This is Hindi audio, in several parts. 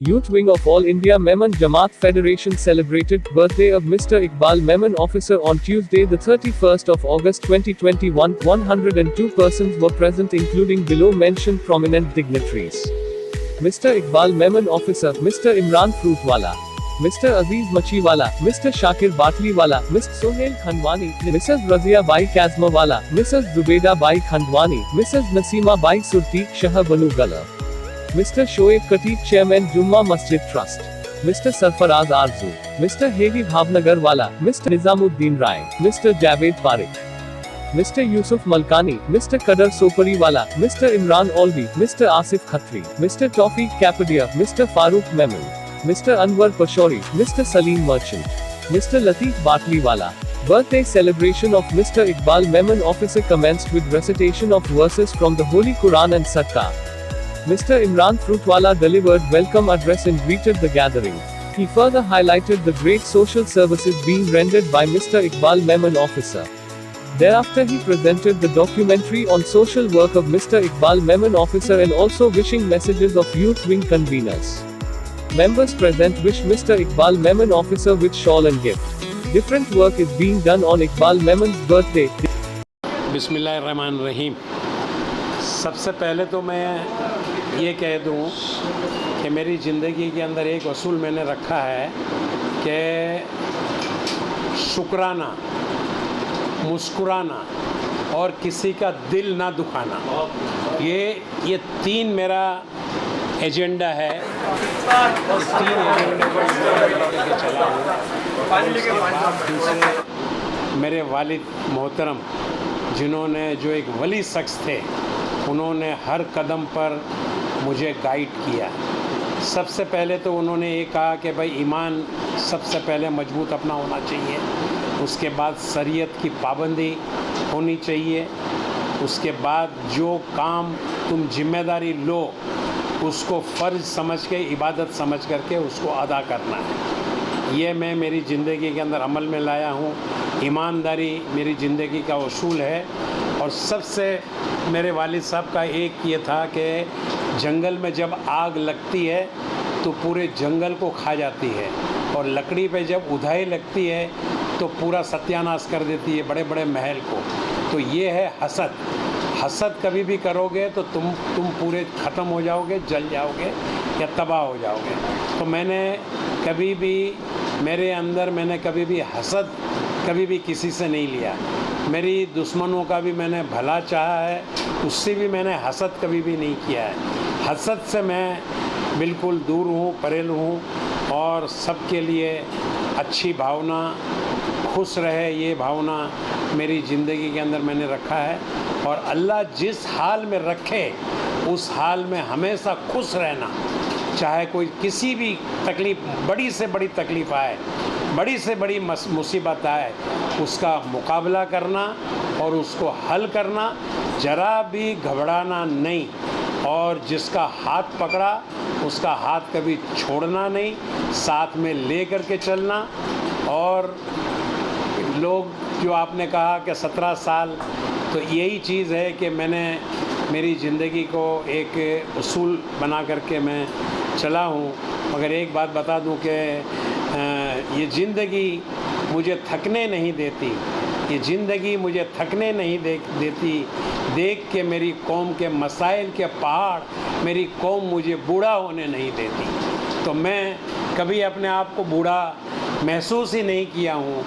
Youth Wing of All India Memon Jamaat Federation celebrated birthday of Mr. Iqbal Memon officer on Tuesday the 31st of August 2021. 102 persons were present including below mentioned prominent dignitaries. Mr. Iqbal Memon officer, Mr. Imran Fruitwala, Mr. Aziz Machiwala, Mr. Shakir Batliwala, Mr. Sohail Khandwani, Mrs. Razia Bai Kazmawala, Mrs. Zubeda Bai Khandwani, Mrs. Nasima Bai Surtiq Shah Banu Gala, Mr. Shoaib Katiq Chairman Jumma Masjid Trust, Mr. Sarfaraz Arzu, Mr. Hevi Bhavnagar Wala, Mr. Nizamuddin Rai, Mr. Javed Parik, Mr. Yusuf Malkani, Mr. Kadar Sopariwala, Mr. Imran Alvi, Mr. Asif Khatri, Mr. Tawfiq Kapadia, Mr. Farooq Memon, Mr. Anwar Pashori, Mr. Salim Merchant, Mr. Latif Batliwala. Birthday celebration of Mr. Iqbal Memon officer commenced with recitation of verses from the Holy Quran and Sadaqah. Mr. Imran Fruitwala delivered welcome address and greeted the gathering. He further highlighted the great social services being rendered by Mr. Iqbal Memon officer. Thereafter he presented the documentary on social work of Mr. Iqbal Memon officer and also wishing messages of Youth Wing conveners. Members present wish Mr. Iqbal Memon officer with shawl and gift. Different work is being done on Iqbal Memon's birthday. बिस्मिल्लाहिर्रहमानिर्रहीम। सबसे पहले तो मैं ये कह दूं कि मेरी ज़िंदगी के अंदर एक असूल मैंने रखा है कि शुक्राना, मुस्कुराना और किसी का दिल ना दुखाना, ये तीन मेरा एजेंडा है। इस तीन एजेंडे को लेकर चला हूँ। दूसरे मेरे वालिद मोहतरम जिन्होंने जो एक वली शख्स थे, उन्होंने हर कदम पर मुझे गाइड किया। सबसे पहले तो उन्होंने ये कहा कि भाई ईमान सबसे पहले मजबूत अपना होना चाहिए, उसके बाद शरीयत की पाबंदी होनी चाहिए, उसके बाद जो काम तुम जिम्मेदारी लो उसको फ़र्ज समझ के, इबादत समझ करके उसको अदा करना है। ये मैं मेरी ज़िंदगी के अंदर अमल में लाया हूँ। ईमानदारी मेरी ज़िंदगी का उसूल है। और सबसे मेरे वालिद साहब का एक ये था कि जंगल में जब आग लगती है तो पूरे जंगल को खा जाती है, और लकड़ी पे जब उधाई लगती है तो पूरा सत्यानाश कर देती है बड़े बड़े महल को। तो ये है हसद। हसद कभी भी करोगे तो तुम पूरे ख़त्म हो जाओगे, जल जाओगे या तबाह हो जाओगे। तो मैंने कभी भी मेरे अंदर मैंने कभी भी हसद कभी भी किसी से नहीं लिया। मेरी दुश्मनों का भी मैंने भला चाहा है, उससे भी मैंने हसद कभी भी नहीं किया है। हसद से मैं बिल्कुल दूर हूँ, परेल हूँ, और सबके लिए अच्छी भावना, खुश रहे ये भावना मेरी ज़िंदगी के अंदर मैंने रखा है। और अल्लाह जिस हाल में रखे उस हाल में हमेशा खुश रहना, चाहे कोई किसी भी तकलीफ़, बड़ी से बड़ी तकलीफ़ आए, बड़ी से बड़ी मुसीबत आए, उसका मुकाबला करना और उसको हल करना, ज़रा भी घबराना नहीं। और जिसका हाथ पकड़ा उसका हाथ कभी छोड़ना नहीं, साथ में ले कर के चलना। और लोग जो आपने कहा कि 17 साल, तो यही चीज़ है कि मैंने मेरी ज़िंदगी को एक उसूल बना करके मैं चला हूँ। मगर एक बात बता दूँ कि ये ज़िंदगी मुझे थकने नहीं देती, ये ज़िंदगी मुझे थकने नहीं देती। देख के मेरी कौम के मसाइल के पहाड़ मेरी कौम मुझे बूढ़ा होने नहीं देती। तो मैं कभी अपने आप को बूढ़ा महसूस ही नहीं किया हूँ।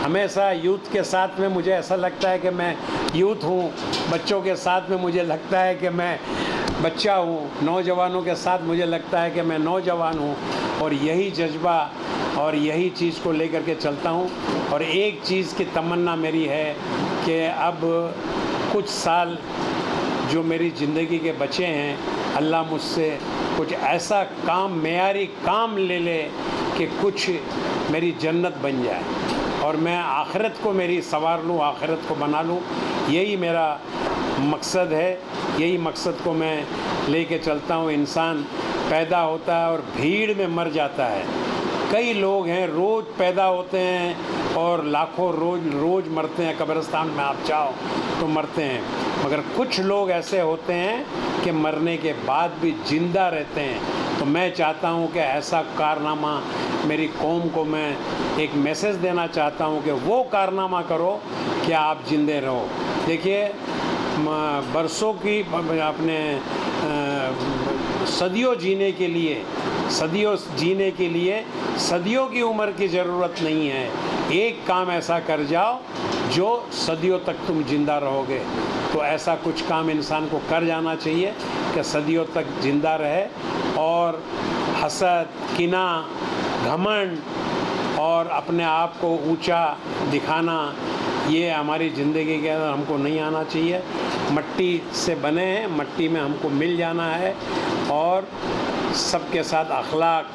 हमेशा यूथ के साथ में मुझे ऐसा लगता है कि मैं यूथ हूँ, बच्चों के साथ में मुझे लगता है कि मैं बच्चा हूँ, नौजवानों के साथ मुझे लगता है कि मैं नौजवान हूँ। और यही जज्बा और यही चीज़ को लेकर के चलता हूँ। और एक चीज़ की तमन्ना मेरी है कि अब कुछ साल जो मेरी ज़िंदगी के बचे हैं, अल्लाह मुझसे कुछ ऐसा काम, मेयारी काम ले ले कि कुछ मेरी जन्नत बन जाए और मैं आखिरत को मेरी संवार लूँ, आखिरत को बना लूँ। यही मेरा मकसद है, यही मकसद को मैं लेके चलता हूँ। इंसान पैदा होता है और भीड़ में मर जाता है। कई लोग हैं रोज़ पैदा होते हैं और लाखों रोज़ मरते हैं, कब्रिस्तान में आप जाओ तो मरते हैं। मगर कुछ लोग ऐसे होते हैं कि मरने के बाद भी ज़िंदा रहते हैं। तो तो मैं चाहता हूँ कि ऐसा कारनामा मेरी कौम को मैं एक मैसेज देना चाहता हूँ कि वो कारनामा करो कि आप जिंदे रहो। देखिए बरसों की अपने सदियों जीने के लिए सदियों की उम्र की ज़रूरत नहीं है। एक काम ऐसा कर जाओ जो सदियों तक तुम जिंदा रहोगे। तो ऐसा कुछ काम इंसान को कर जाना चाहिए कि सदियों तक जिंदा रहे। और हसद, किना, घमंड और अपने आप को ऊंचा दिखाना, ये हमारी ज़िंदगी के अंदर हमको नहीं आना चाहिए। मट्टी से बने हैं, मट्टी में हमको मिल जाना है। और सबके साथ अखलाक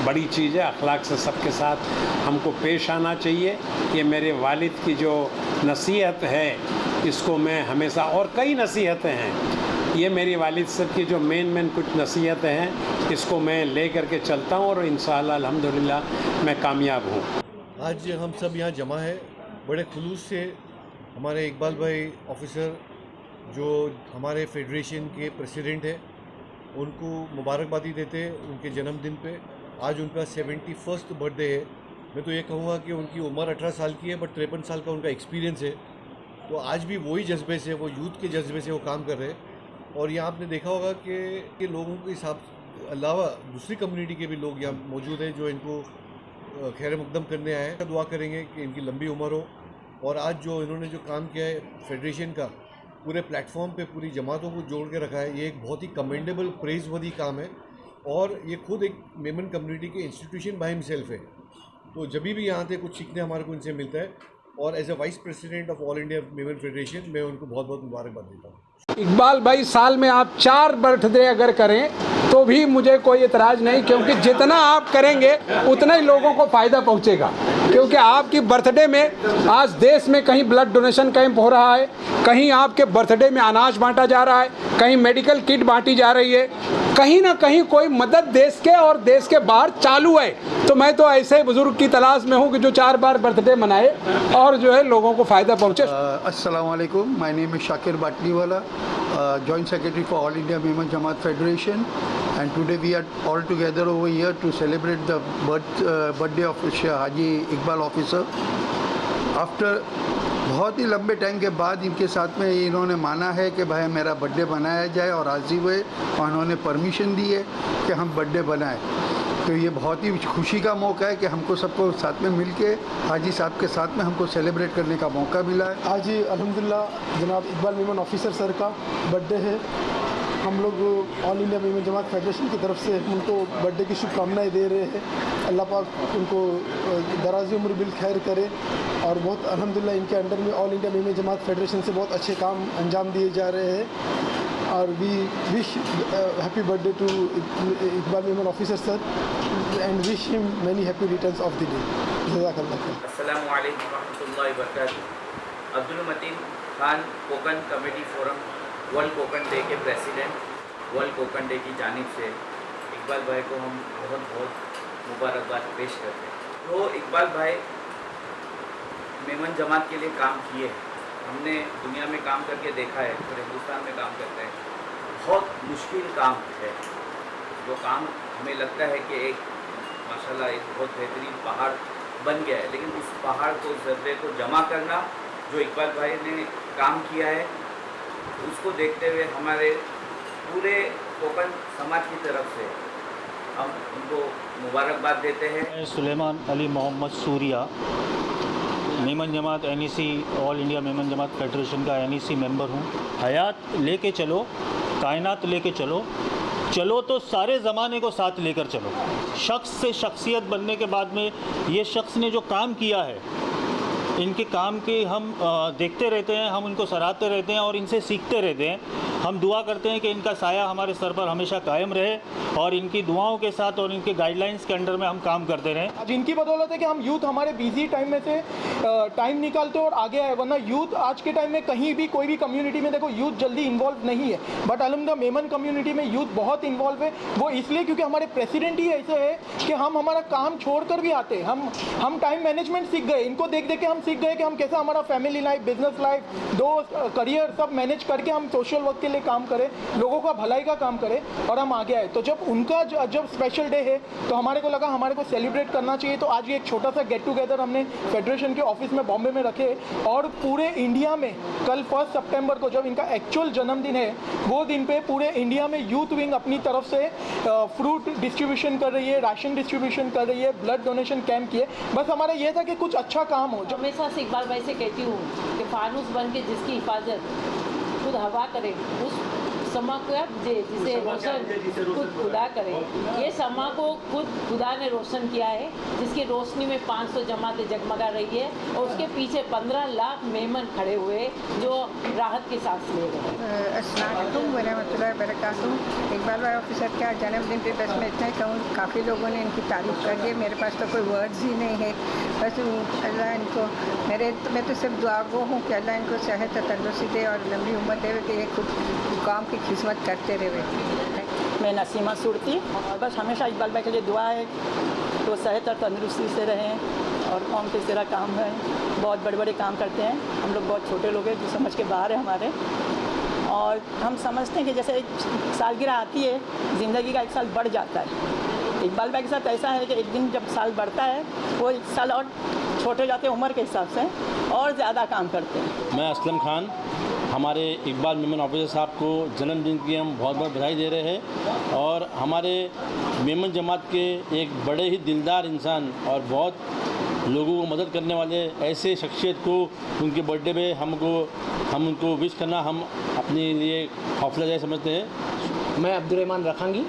बड़ी चीज़ है, अखलाक से सबके साथ हमको पेश आना चाहिए। ये मेरे वालिद की जो नसीहत है, इसको मैं हमेशा, और कई नसीहतें हैं, ये मेरी वालिद साहब की जो मेन कुछ नसीहतें हैं, इसको मैं ले करके चलता हूँ और इंशाअल्लाह अल्हम्दुलिल्लाह मैं कामयाब हूँ। आज हम सब यहाँ जमा है बड़े खुलूस से। हमारे इकबाल भाई ऑफिसर जो हमारे फेडरेशन के प्रेसिडेंट है, उनको मुबारकबादी देते उनके जन्मदिन पे। आज उनका 71st बर्थडे है। मैं तो ये कहूँगा कि उनकी उम्र 18 साल की है, बट 53 साल का उनका एक्सपीरियंस है। तो आज भी वही जज्बे से, वो यूथ के जज्बे से वो काम कर रहे हैं। और यहाँ आपने देखा होगा कि लोगों के हिसाब अलावा दूसरी कम्युनिटी के भी लोग यहाँ मौजूद हैं जो इनको खैर मकदम करने आए हैं। दुआ करेंगे कि इनकी लंबी उम्र हो। और आज जो इन्होंने जो काम किया है फेडरेशन का, पूरे प्लेटफॉर्म पे पूरी जमातों को जोड़ के रखा है, ये एक बहुत ही कमेंडेबल प्रेज़वर्दी काम है। और ये खुद एक मेमन कम्युनिटी के इंस्टीट्यूशन बाय हिमसेल्फ है। तो जब भी यहाँ थे कुछ सीखने हमारे को इनसे मिलता है। और as a vice president of all India Memon federation मैं उनको बहुत बहुत मुबारकबाद देता हूँ। इकबाल भाई साल में आप 4 बर्थडे अगर करें तो भी मुझे कोई एतराज़ नहीं, क्योंकि जितना आप करेंगे उतना ही लोगों को फ़ायदा पहुंचेगा। क्योंकि आपकी बर्थडे में आज देश में कहीं ब्लड डोनेशन कैंप हो रहा है, कहीं आपके बर्थडे में अनाज बांटा जा रहा है, कहीं मेडिकल किट बांटी जा रही है, कहीं ना कहीं कोई मदद देश के और देश के बाहर चालू है। तो मैं तो ऐसे बुजुर्ग की तलाश में हूँ कि जो 4 बार बर्थडे मनाए और जो है लोगों को फ़ायदा पहुँचे। अस्सलाम वालेकुम, my name is Shakir Batniwala, Joint Secretary for All India Memon Jamaat Federation, and today we are all together over here to celebrate the birthday of Haji Iqbal officer. After बहुत ही लंबे टाइम के बाद इनके साथ में इन्होंने माना है कि भाई मेरा बर्थडे बनाया जाए और राज़ी हुए और उन्होंने परमिशन दी है कि हम बर्थडे बनाएं। तो ये बहुत ही खुशी का मौका है कि हमको सबको साथ में मिल के हाजी साहब के साथ में हमको सेलिब्रेट करने का मौका मिला है। आज अल्हम्दुलिल्लाह जनाब इकबाल मेमन ऑफिसर सर का बर्थडे है। हम लोग all India Memon Jamat federation की तरफ से उनको बर्थडे की शुभकामनाएं दे रहे हैं। अल्लाह पाक उनको दराज़ी उम्र बिल खैर करे। और बहुत अल्हम्दुलिल्लाह इनके अंडर में all India Memon Jamat federation से बहुत अच्छे काम अंजाम दिए जा रहे हैं। और we wish happy birthday to Iqbal Memon officer sir and wish him many happy returns of the day. जज़ाकल्लाह खैर। अस्सलामु अलैकुम रहमतुल्लाहि व बरकातुहू। Abdul Mateen Khan Konkan committee forum world Konkan day के प्रेसिडेंट, वर्ल्ड कोकन डे की जानिब से इकबाल भाई को हम बहुत बहुत मुबारकबाद पेश करते हैं। तो इकबाल भाई मेमन जमात के लिए काम किए हैं। हमने दुनिया में काम करके देखा है, पूरे हिंदुस्तान में काम करते हैं। बहुत मुश्किल काम है जो काम हमें लगता है कि एक माशाल्लाह एक बहुत बेहतरीन पहाड़ बन गया है, लेकिन उस पहाड़ को ज़र्रे को जमा करना जो इकबाल भाई ने काम किया है, उसको देखते हुए हमारे पूरे कोकन समाज की तरफ से हम उनको मुबारकबाद देते हैं। सुलेमान अली मोहम्मद सूर्या, मेमन जमात NEC all India Memon Jamat federation का NEC मेंबर हूँ। हयात लेके चलो, कायनात लेके चलो, चलो तो सारे ज़माने को साथ लेकर चलो। शख्स से शख्सियत बनने के बाद में ये शख्स ने जो काम किया है, इनके काम के हम देखते रहते हैं, हम उनको सराहते रहते हैं और इनसे सीखते रहते हैं। हम दुआ करते हैं कि इनका साया हमारे सर पर हमेशा कायम रहे और इनकी दुआओं के साथ और इनके गाइडलाइंस के अंडर में हम काम करते रहें। आज इनकी बदौलत है कि हम यूथ हमारे बिजी टाइम में से टाइम निकालते और आगे आए, वरना यूथ आज के टाइम में कहीं भी कोई भी कम्युनिटी में देखो यूथ जल्दी इन्वॉल्व नहीं है। बट अल्हम्दुलिल्लाह मेमन कम्युनिटी में यूथ बहुत इन्वॉल्व है। वो इसलिए क्योंकि हमारे प्रेसिडेंट ही ऐसे है कि हम हमारा काम छोड़ कर भी आते हैं। हम टाइम मैनेजमेंट सीख गए, इनको देख देख के हम सीख गए कि हम कैसे हमारा फैमिली लाइफ, बिजनेस लाइफ, दोस्त, करियर सब मैनेज करके हम सोशल वर्क के लिए काम करें, लोगों का भलाई का काम करें और हम आगे आए। तो जब उनका जब स्पेशल डे है तो हमारे को लगा हमारे को सेलिब्रेट करना चाहिए। तो आज ये एक छोटा सा गेट टुगेदर हमने फेडरेशन के ऑफिस में बॉम्बे में रखे और पूरे इंडिया में कल 1 सितंबर को जब इनका एक्चुअल जन्मदिन है वो दिन पे पूरे इंडिया में यूथ विंग अपनी तरफ से फ्रूट डिस्ट्रीब्यूशन कर रही है, राशन डिस्ट्रीब्यूशन कर रही है, ब्लड डोनेशन कैंप किए। बस हमारा ये था कि कुछ अच्छा काम हो। हमेशा से इकबाल भाई से कहती हूँ कि फानूस बन के जिसकी हिफाजत खुद हवा करे उस समा को जिसे रोशन खुद खुदा करे। ये समा को खुद खुदा ने रोशन किया है, जिसकी रोशनी में 500 जमातें जगमगा रही है और उसके पीछे 15 लाख मेहमान खड़े हुए जो राहत की सांस ले रहे हैं। अस्सलाम वालेकुम वरहमतुल्लाहि वबरकातुहू। इकबाल भाई ऑफिसर का जन्मदिन पे बस मैं इतना ही कहूँ, काफ़ी लोगों ने इनकी तारीफ़ कर दी, मेरे पास तो कोई वर्ड्स ही नहीं है। बस अल्लाह इनको मैं तो सिर्फ दुआगो हूँ कि अल्लाह इनको सेहत तंदुरुस्ती दे और लंबी उम्र दे कि ये खुद काम की खिदमत करते रहे। मैं नसीमा सुरती और बस हमेशा इकबाल भाई के लिए दुआ है तो सेहत और तंदुरुस्ती से रहें और कौम के तरह काम है। बहुत बड़े बड़े काम करते हैं, हम लोग बहुत छोटे लोग हैं जो समझ के बाहर है हमारे। और हम समझते हैं कि जैसे एक सालगिरह आती है, ज़िंदगी का एक साल बढ़ जाता है। इकबाल भाई के साथ ऐसा है कि एक दिन जब साल बढ़ता है वो एक साल और छोटे जाते हैं उम्र के हिसाब से और ज़्यादा काम करते हैं। मैं असलम खान, हमारे इकबाल मेमन ऑफिसर साहब को जन्मदिन की हम बहुत बहुत बधाई दे रहे हैं और हमारे मेमन जमात के एक बड़े ही दिलदार इंसान और बहुत लोगों को मदद करने वाले ऐसे शख्सियत को उनके बर्थडे पे हम उनको विश करना हम अपने लिए हौसला जाए समझते हैं। मैं अब्दुर्रहमान रखांगी,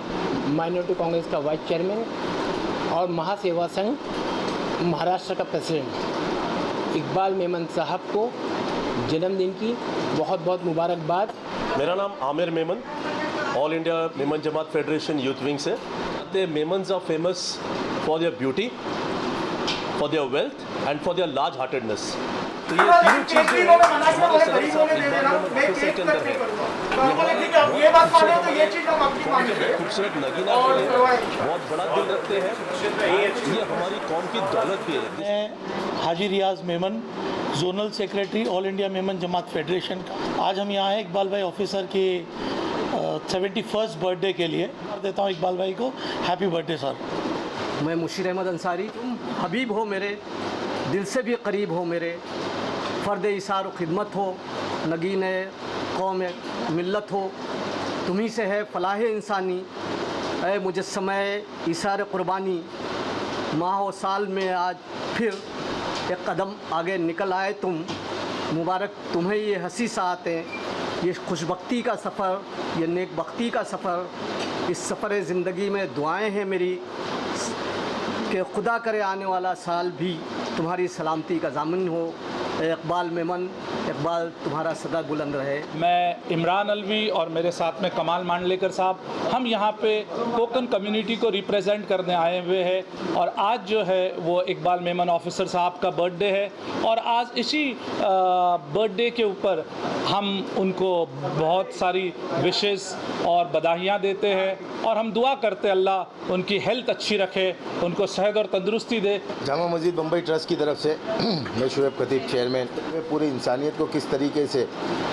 माइनॉरिटी कांग्रेस का वाइस चेयरमैन और महासेवा संघ महाराष्ट्र का प्रेसिडेंट, इकबाल मेमन साहब को जन्मदिन की बहुत बहुत मुबारकबाद। मेरा नाम Aamir Memon, all India Memon Jamat federation youth wing से। The Memons are famous for their beauty, for their wealth and for their large heartedness. तो ये तीनों चीज़ें हमारे सदर साहब इकबाल मेमन ऑफिसर के अंदर है। खूबसूरत नगीना बहुत बड़ा दिल रखते हैं, ये हमारी कौम की दौलत भी है। मैं Haji Riyaz Memon, zonal secretary all India Memon Jamat federation का। आज हम यहाँ हैं इकबाल भाई ऑफिसर के 71st बर्थडे के लिए। देता हूँ इकबाल भाई को हैप्पी बर्थडे सर। मैं मुशीर अहमद अंसारी, तुम हबीब हो मेरे, दिल से भी करीब हो मेरे, फ़र्द इसार व खिदमत हो, नगीन कौम मिल्लत हो, तुम्ही से है फलाह इंसानी, ऐ मुजस्समे इसार कुर्बानी, माह व साल में आज फिर एक कदम आगे निकल आए तुम, मुबारक तुम्हें ये हंसी सातें, ये खुशबख्ती का सफ़र, ये नेकबख्ती का सफ़र। इस सफ़र ज़िंदगी में दुआएं हैं मेरी कि खुदा करे आने वाला साल भी तुम्हारी सलामती का ज़ामिन हो। इकबाल मेमन, इकबाल तुम्हारा सदा बुलंद रहे। मैं इमरान अलवी और मेरे साथ में कमाल मांडलेकर साहब, हम यहाँ पे कोकन कम्युनिटी को रिप्रेजेंट करने आए हुए हैं और आज जो है वो इकबाल मेमन ऑफिसर साहब का बर्थडे है और आज इसी बर्थडे के ऊपर हम उनको बहुत सारी विशेस और बधाइयाँ देते हैं और हम दुआ करते हैं अल्लाह उनकी हेल्थ अच्छी रखे, उनको सेहत और तंदुरुस्ती दे। जामा मस्जिद बम्बई ट्रस्ट की तरफ से मैं शुएब खतीब चेयरमैन, पूरी इंसानियत को किस तरीके से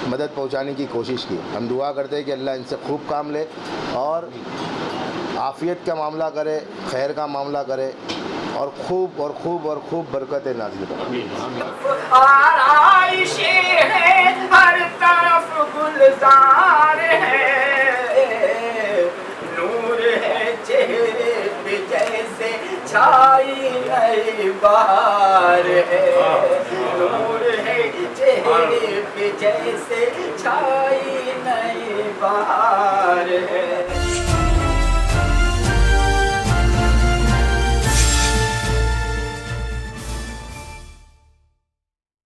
मदद पहुंचाने की कोशिश की। हम दुआ करते हैं कि अल्लाह इनसे खूब काम ले और आफ़ियत का मामला करे, खैर का मामला करे और खूब और खूब और खूब बरकतें नाज़िल करे। हर तरफ गुलजार है, नूर है चेहरे पे जैसे छाई नई बहार है, नूर है चेहरे पे जैसे छाई नई बहार है।